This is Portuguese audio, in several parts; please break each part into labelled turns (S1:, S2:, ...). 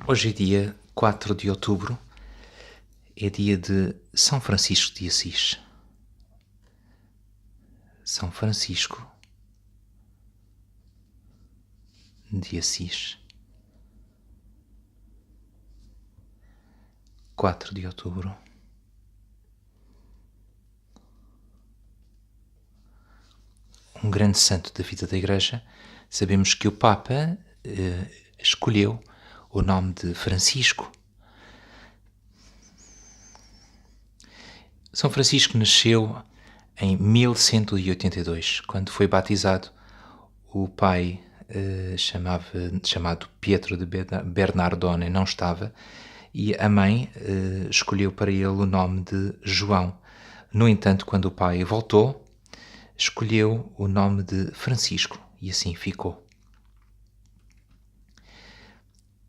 S1: Hoje é dia 4 de outubro, é dia de São Francisco de Assis. São Francisco de Assis. 4 de outubro. Um grande santo da vida da Igreja. Sabemos que o Papa escolheu o nome de Francisco. São Francisco nasceu em 1182, quando foi batizado. O pai, chamado Pietro de Bernardone, não estava, e a mãe escolheu para ele o nome de João. No entanto, quando o pai voltou, escolheu o nome de Francisco, e assim ficou.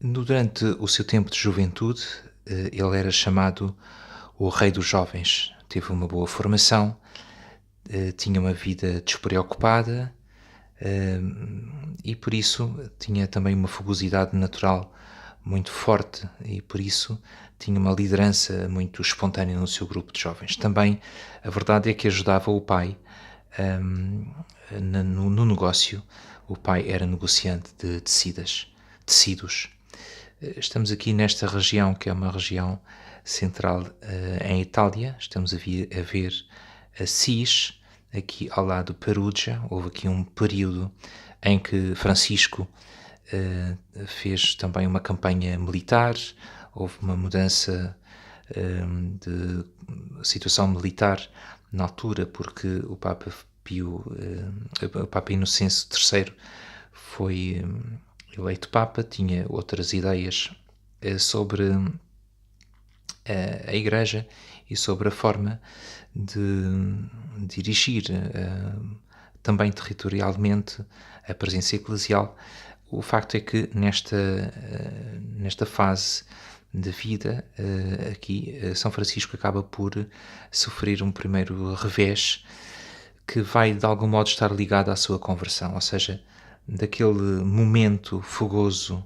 S1: Durante o seu tempo de juventude, ele era chamado o Rei dos Jovens. Teve uma boa formação, tinha uma vida despreocupada e por isso tinha também uma fogosidade natural muito forte e por isso tinha uma liderança muito espontânea no seu grupo de jovens. Também a verdade é que ajudava o pai no negócio. O pai era negociante de tecidos. Estamos aqui nesta região, que é uma região central em Itália. Estamos a ver Assis, aqui ao lado de Perugia. Houve aqui um período em que Francisco fez também uma campanha militar. Houve uma mudança de situação militar na altura, porque o Papa Inocêncio III foi eleito Papa, tinha outras ideias sobre a Igreja e sobre a forma de dirigir também territorialmente a presença eclesial. O facto é que nesta fase de vida aqui, São Francisco acaba por sofrer um primeiro revés que vai de algum modo estar ligado à sua conversão, ou seja, daquele momento fogoso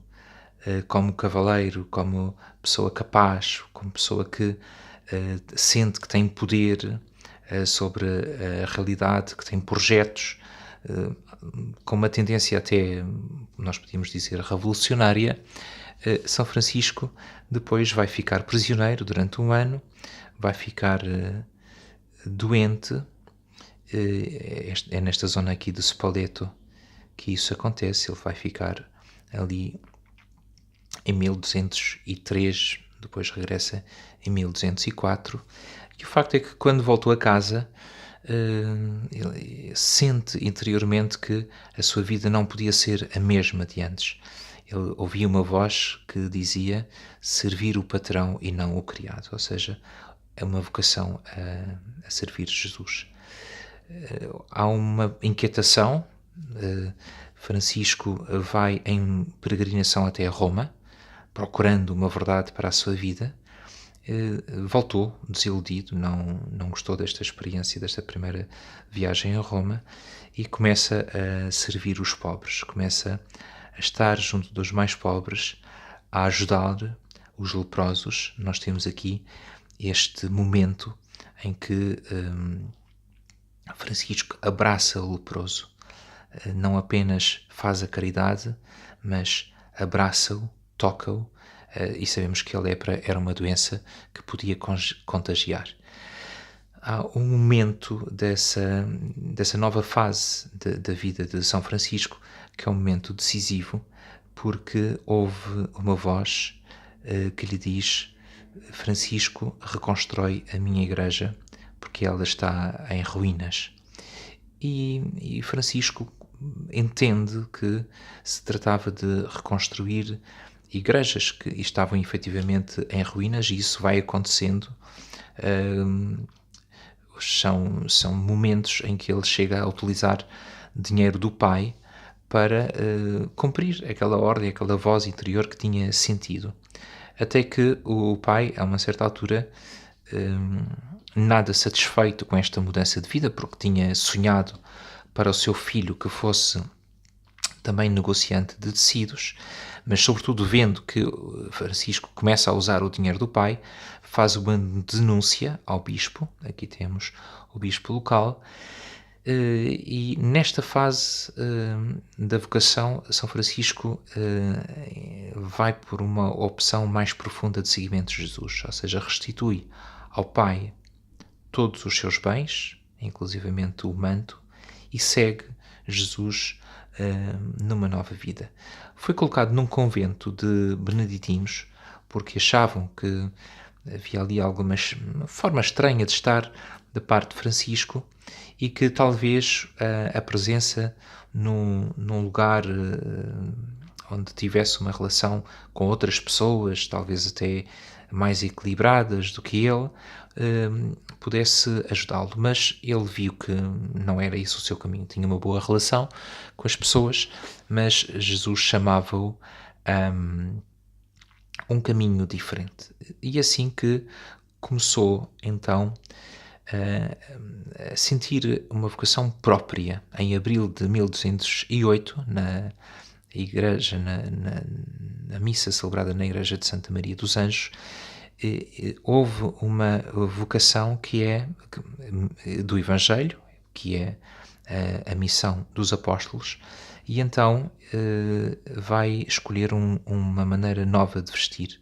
S1: como cavaleiro, como pessoa capaz, como pessoa que sente que tem poder sobre a realidade, que tem projetos, com uma tendência até, nós podíamos dizer, revolucionária. São Francisco depois vai ficar prisioneiro durante um ano, vai ficar doente. É nesta zona aqui de Spoleto que isso acontece. Ele vai ficar ali em 1203, depois regressa em 1204, e o facto é que quando voltou a casa ele sente interiormente que a sua vida não podia ser a mesma de antes. Ele ouvia uma voz que dizia servir o patrão e não o criado, ou seja, é uma vocação a servir Jesus. Há uma inquietação. Francisco vai em peregrinação até Roma, procurando uma verdade para a sua vida. Voltou desiludido, não gostou desta experiência, desta primeira viagem a Roma, e começa a servir os pobres, começa a estar junto dos mais pobres, a ajudar os leprosos. Nós temos aqui este momento em que Francisco abraça o leproso, não apenas faz a caridade, mas abraça-o, toca-o, e sabemos que a lepra era uma doença que podia contagiar. Há um momento dessa nova fase da vida de São Francisco que é um momento decisivo, porque houve uma voz que lhe diz: Francisco, reconstrói a minha igreja porque ela está em ruínas. E Francisco entende que se tratava de reconstruir igrejas que estavam efetivamente em ruínas, e isso vai acontecendo. São momentos em que ele chega a utilizar dinheiro do pai para cumprir aquela ordem, aquela voz interior que tinha sentido. Até que o pai, a uma certa altura, nada satisfeito com esta mudança de vida, porque tinha sonhado para o seu filho que fosse também negociante de tecidos, mas sobretudo vendo que Francisco começa a usar o dinheiro do pai, faz uma denúncia ao bispo, aqui temos o bispo local, e nesta fase da vocação, São Francisco vai por uma opção mais profunda de seguimento de Jesus, ou seja, restitui ao pai todos os seus bens, inclusivamente o manto, e segue Jesus numa nova vida. Foi colocado num convento de beneditinos porque achavam que havia ali alguma forma estranha de estar da parte de Francisco e que talvez a presença num lugar onde tivesse uma relação com outras pessoas, talvez até mais equilibradas do que ele, pudesse ajudá-lo, mas ele viu que não era isso o seu caminho. Tinha uma boa relação com as pessoas, mas Jesus chamava-o a um caminho diferente. E assim que começou, então, a sentir uma vocação própria. Em abril de 1208, na igreja, na missa celebrada na igreja de Santa Maria dos Anjos, houve uma vocação que é do Evangelho, que é a missão dos apóstolos, e então vai escolher uma maneira nova de vestir.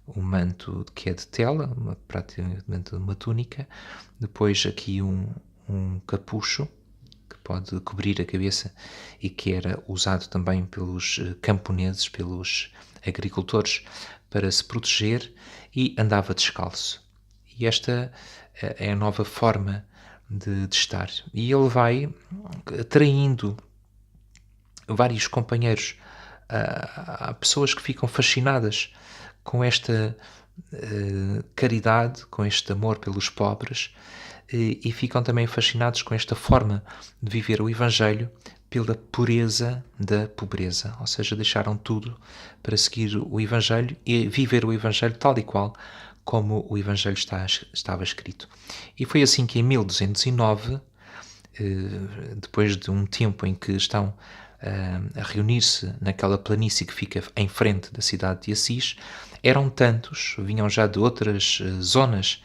S1: Um manto que é de tela, praticamente uma túnica, depois aqui um capucho que pode cobrir a cabeça e que era usado também pelos camponeses, pelos agricultores, para se proteger, e andava descalço. E esta é a nova forma de estar. E ele vai atraindo vários companheiros. Há pessoas que ficam fascinadas com esta caridade, com este amor pelos pobres, e ficam também fascinados com esta forma de viver o Evangelho pela pureza da pobreza, ou seja, deixaram tudo para seguir o Evangelho e viver o Evangelho tal e qual como o Evangelho estava escrito. E foi assim que em 1209, depois de um tempo em que estão a reunir-se naquela planície que fica em frente da cidade de Assis, eram tantos, vinham já de outras zonas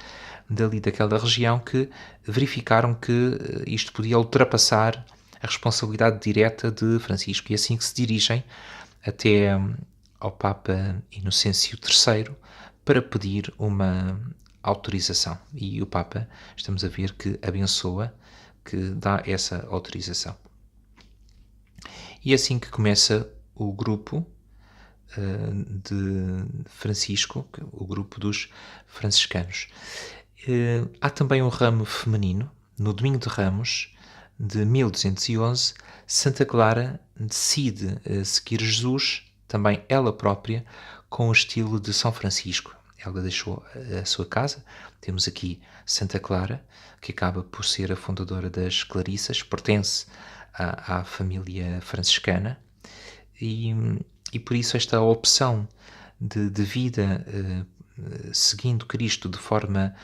S1: dali daquela região, que verificaram que isto podia ultrapassar a responsabilidade direta de Francisco, e assim que se dirigem até ao Papa Inocêncio III para pedir uma autorização. E o Papa, estamos a ver que abençoa, que dá essa autorização. E assim que começa o grupo de Francisco, o grupo dos franciscanos. Há também um ramo feminino. No Domingo de Ramos de 1211, Santa Clara decide seguir Jesus, também ela própria, com o estilo de São Francisco. Ela deixou a sua casa. Temos aqui Santa Clara, que acaba por ser a fundadora das Clarissas, pertence à família franciscana, e por isso esta opção de vida seguindo Cristo de forma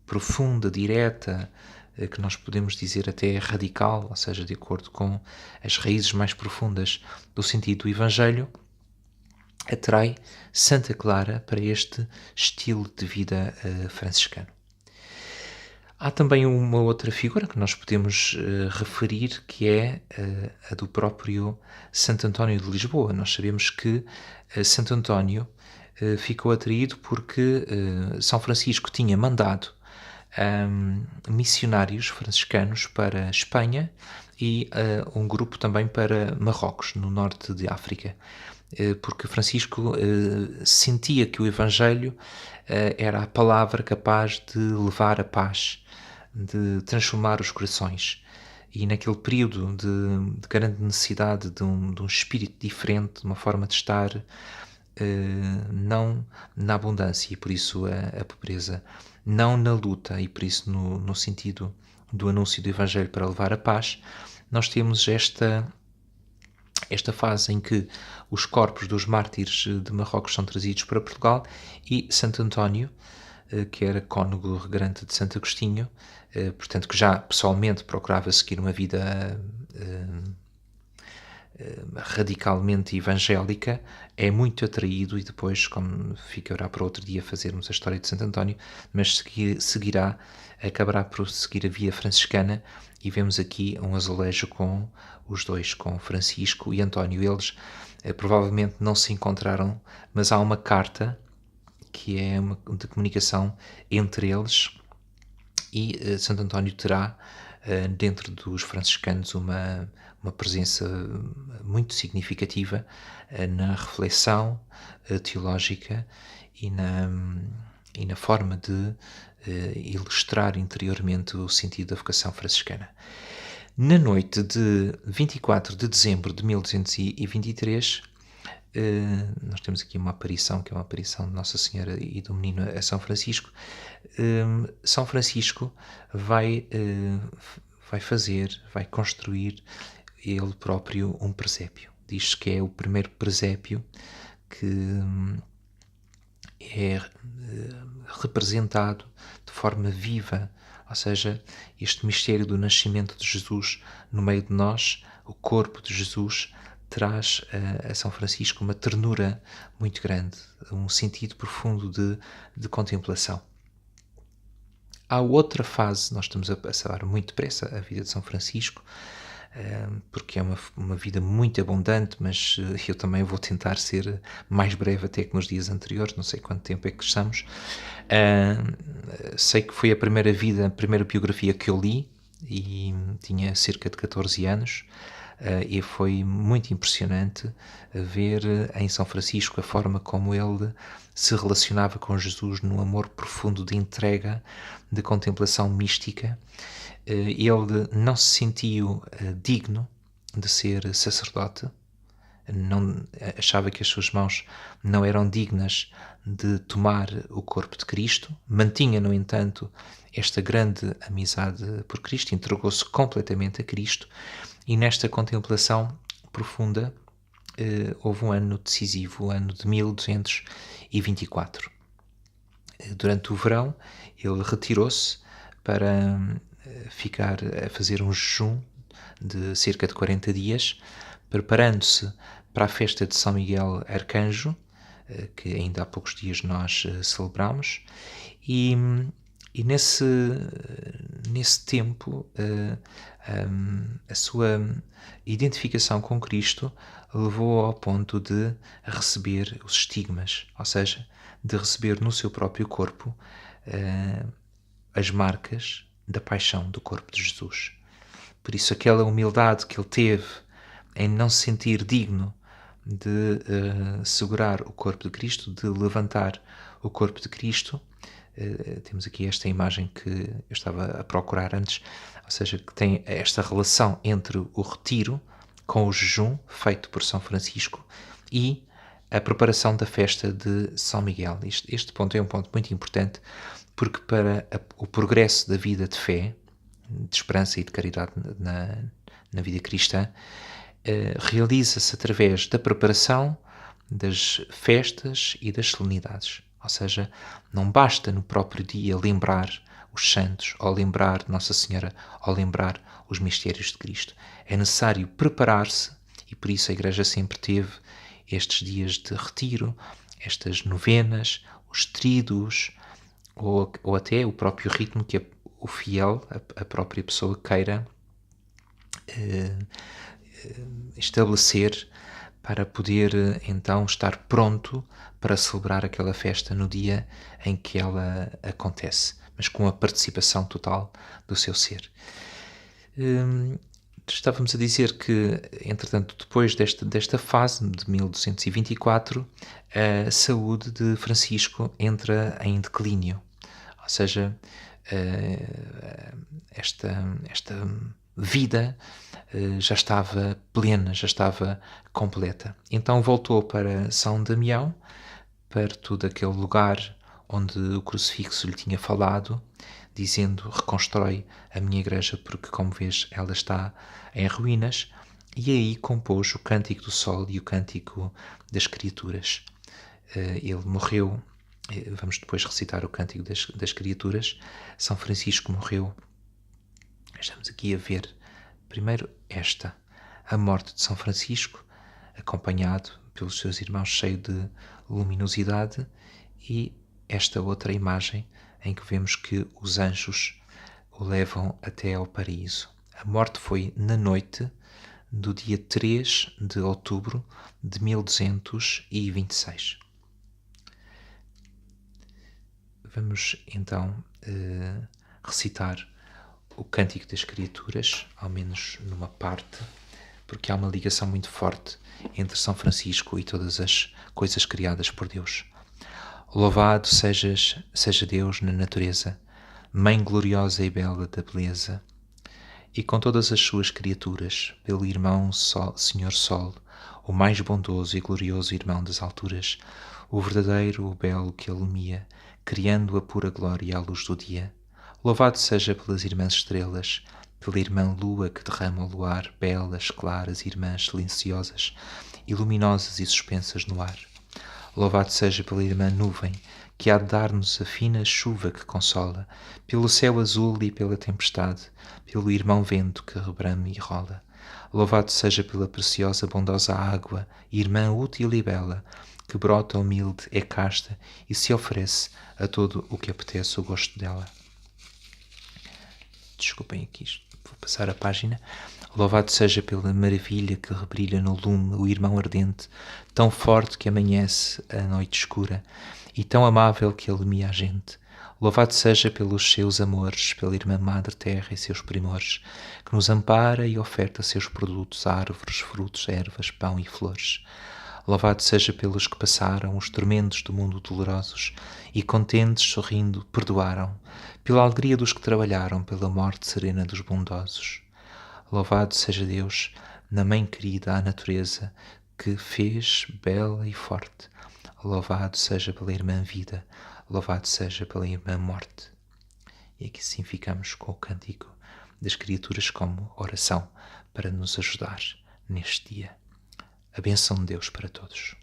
S1: profunda, direta, que nós podemos dizer até radical, ou seja, de acordo com as raízes mais profundas do sentido do Evangelho, atrai Santa Clara para este estilo de vida franciscano. Há também uma outra figura que nós podemos referir, que é a do próprio Santo António de Lisboa. Nós sabemos que Santo António ficou atraído porque São Francisco tinha mandado missionários franciscanos para a Espanha e um grupo também para Marrocos, no norte de África, porque Francisco sentia que o Evangelho era a palavra capaz de levar a paz, de transformar os corações. E naquele período de grande necessidade de um espírito diferente, de uma forma de estar, não na abundância e por isso a pobreza, não na luta e por isso no sentido do anúncio do Evangelho para levar a paz, nós temos esta fase em que os corpos dos mártires de Marrocos são trazidos para Portugal e Santo António, que era cônego regrante de Santo Agostinho, portanto que já pessoalmente procurava seguir uma vida radicalmente evangélica, é muito atraído e depois, como ficará para outro dia fazermos a história de Santo António, mas acabará por seguir a via franciscana e vemos aqui um azulejo com os dois, com Francisco e António. Eles provavelmente não se encontraram, mas há uma carta que é uma de comunicação entre eles e Santo António terá dentro dos franciscanos uma presença muito significativa na reflexão teológica e na forma de ilustrar interiormente o sentido da vocação franciscana. Na noite de 24 de dezembro de 1223, nós temos aqui uma aparição, que é uma aparição de Nossa Senhora e do Menino a São Francisco. São Francisco vai construir ele próprio um presépio. Diz-se que é o primeiro presépio que é representado de forma viva, ou seja, este mistério do nascimento de Jesus no meio de nós, o corpo de Jesus, traz a São Francisco uma ternura muito grande, um sentido profundo de contemplação. Há outra fase, nós estamos a passar muito depressa a vida de São Francisco, porque é uma vida muito abundante, mas eu também vou tentar ser mais breve até que nos dias anteriores, não sei quanto tempo é que estamos. Sei que foi a primeira biografia que eu li, e tinha cerca de 14 anos, e foi muito impressionante ver em São Francisco a forma como ele se relacionava com Jesus num amor profundo de entrega, de contemplação mística. Ele não se sentiu digno de ser sacerdote, não achava que as suas mãos não eram dignas de tomar o corpo de Cristo, mantinha, no entanto, esta grande amizade por Cristo, entregou-se completamente a Cristo, e nesta contemplação profunda houve um ano decisivo, o ano de 1224. Durante o verão ele retirou-se para ficar a fazer um jejum de cerca de 40 dias, preparando-se para a festa de São Miguel Arcanjo, que ainda há poucos dias nós celebramos, e nesse tempo a sua identificação com Cristo levou ao ponto de receber os estigmas, ou seja, de receber no seu próprio corpo as marcas da paixão do corpo de Jesus. Por isso, aquela humildade que ele teve em não se sentir digno de segurar o corpo de Cristo, de levantar o corpo de Cristo. Temos aqui esta imagem que eu estava a procurar antes, ou seja, que tem esta relação entre o retiro com o jejum feito por São Francisco e a preparação da festa de São Miguel. Este ponto é um ponto muito importante, porque para o progresso da vida de fé, de esperança e de caridade na vida cristã, realiza-se através da preparação das festas e das solenidades. Ou seja, não basta no próprio dia lembrar os santos, ou lembrar Nossa Senhora, ou lembrar os mistérios de Cristo. É necessário preparar-se, e por isso a Igreja sempre teve estes dias de retiro, estas novenas, os tríduos, ou até o próprio ritmo que o fiel, a própria pessoa, queira estabelecer para poder então estar pronto para celebrar aquela festa no dia em que ela acontece, mas com a participação total do seu ser. Estávamos a dizer que, entretanto, depois desta fase de 1224, a saúde de Francisco entra em declínio, ou seja, esta vida já estava plena, já estava completa. Então voltou para São Damião, perto daquele lugar onde o crucifixo lhe tinha falado, dizendo: reconstrói a minha igreja porque, como vês, ela está em ruínas. E aí compôs o Cântico do Sol e o Cântico das Criaturas. Ele morreu, vamos depois recitar o Cântico das Criaturas. São Francisco morreu, estamos aqui a ver primeiro a morte de São Francisco, acompanhado pelos seus irmãos cheio de luminosidade, e esta outra imagem em que vemos que os anjos o levam até ao paraíso. A morte foi na noite do dia 3 de outubro de 1226. Vamos então recitar o Cântico das Criaturas, ao menos numa parte, porque há uma ligação muito forte entre São Francisco e todas as coisas criadas por Deus. Louvado seja Deus na natureza, Mãe gloriosa e bela da beleza, e com todas as suas criaturas, pelo irmão Sol, Senhor Sol, o mais bondoso e glorioso irmão das alturas, o verdadeiro, o belo que alumia, criando a pura glória à luz do dia. Louvado seja pelas irmãs estrelas, pela irmã lua que derrama o luar, belas, claras, irmãs silenciosas e luminosas e suspensas no ar. Louvado seja pela irmã nuvem, que há de dar-nos a fina chuva que consola, pelo céu azul e pela tempestade, pelo irmão vento que rebrame e rola. Louvado seja pela preciosa bondosa água, irmã útil e bela, que brota humilde, é casta e se oferece a todo o que apetece o gosto dela. Desculpem aqui, vou passar a página. Louvado seja pela maravilha que rebrilha no lume, o irmão ardente, tão forte que amanhece a noite escura, e tão amável que alumia a gente. Louvado seja pelos seus amores, pela irmã Madre Terra e seus primores, que nos ampara e oferta seus produtos, árvores, frutos, ervas, pão e flores. Louvado seja pelos que passaram os tormentos do mundo dolorosos e, contentes, sorrindo, perdoaram, pela alegria dos que trabalharam, pela morte serena dos bondosos. Louvado seja Deus, na Mãe querida à natureza, que fez bela e forte. Louvado seja pela irmã vida, louvado seja pela irmã morte. E aqui sim ficamos com o Cântico das Criaturas como oração para nos ajudar neste dia. A bênção de Deus para todos.